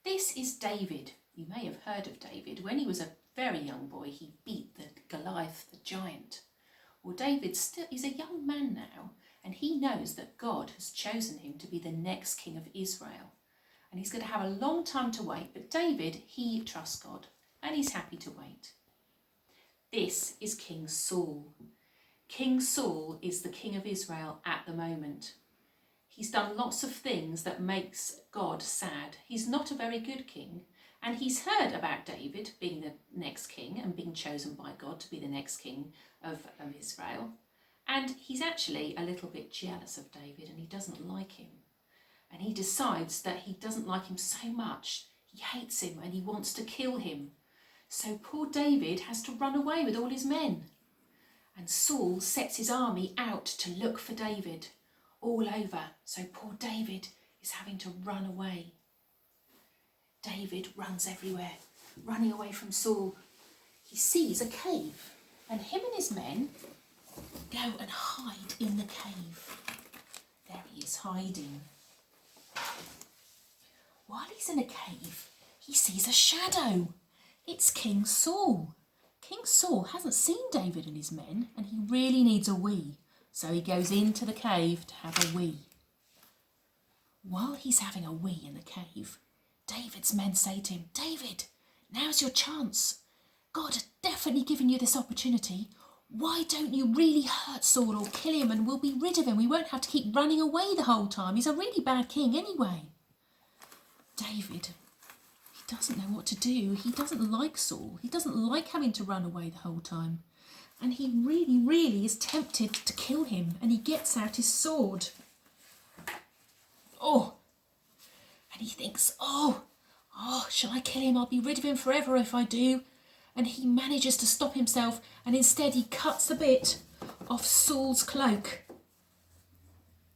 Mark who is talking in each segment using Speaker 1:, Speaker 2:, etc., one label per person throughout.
Speaker 1: This is David. You may have heard of David. When he was a very young boy, he beat the Goliath, the giant. Well, he's a young man now, and he knows that God has chosen him to be the next king of Israel. And he's going to have a long time to wait, but David, he trusts God, and he's happy to wait. This is King Saul. King Saul is the king of Israel at the moment. He's done lots of things that makes God sad. He's not a very good king, and he's heard about David being the next king and being chosen by God to be the next king of Israel. And he's actually a little bit jealous of David, and he doesn't like him. And he decides that he doesn't like him so much. He hates him and he wants to kill him. So poor David has to run away with all his men. And Saul sets his army out to look for David all over. So poor David is having to run away. David runs everywhere, running away from Saul. He sees a cave, and him and his men go and hide in the cave. There he is hiding. While he's in a cave, he sees a shadow. It's King Saul. King Saul hasn't seen David and his men, and he really needs a wee. So he goes into the cave to have a wee. While he's having a wee in the cave, David's men say to him, David, now's your chance. God has definitely given you this opportunity. Why don't you really hurt Saul or kill him and we'll be rid of him? We won't have to keep running away the whole time. He's a really bad king anyway. David, he doesn't know what to do. He doesn't like Saul. He doesn't like having to run away the whole time. And he really, really is tempted to kill him. And he gets out his sword. Oh! And he thinks, oh, shall I kill him? I'll be rid of him forever if I do. And he manages to stop himself, and instead he cuts a bit off Saul's cloak.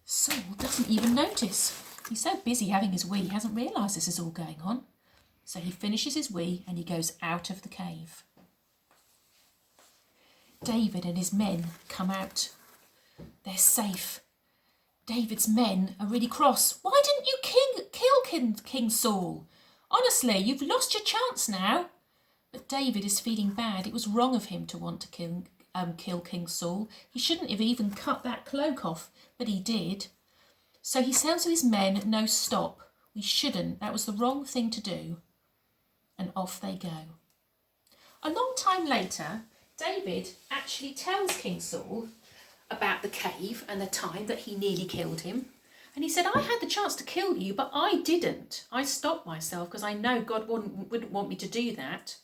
Speaker 1: Saul doesn't even notice. He's so busy having his wee, he hasn't realised this is all going on. So he finishes his wee and he goes out of the cave. David and his men come out. They're safe. David's men are really cross. Why didn't you kill King Saul? Honestly, you've lost your chance now. But David is feeling bad. It was wrong of him to want to kill King Saul. He shouldn't have even cut that cloak off, but he did. So he says to his men, no, stop. We shouldn't. That was the wrong thing to do. And off they go. A long time later, David actually tells King Saul about the cave and the time that he nearly killed him. And he said, I had the chance to kill you, but I didn't. I stopped myself because I know God wouldn't want me to do that.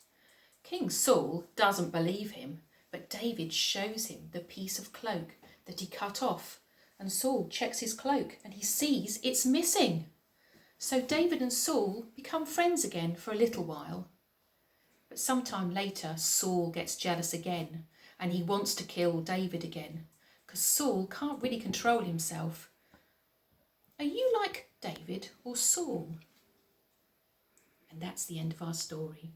Speaker 1: King Saul doesn't believe him, but David shows him the piece of cloak that he cut off. And Saul checks his cloak and he sees it's missing. So David and Saul become friends again for a little while. But sometime later, Saul gets jealous again and he wants to kill David again because Saul can't really control himself. Are you like David or Saul? And that's the end of our story.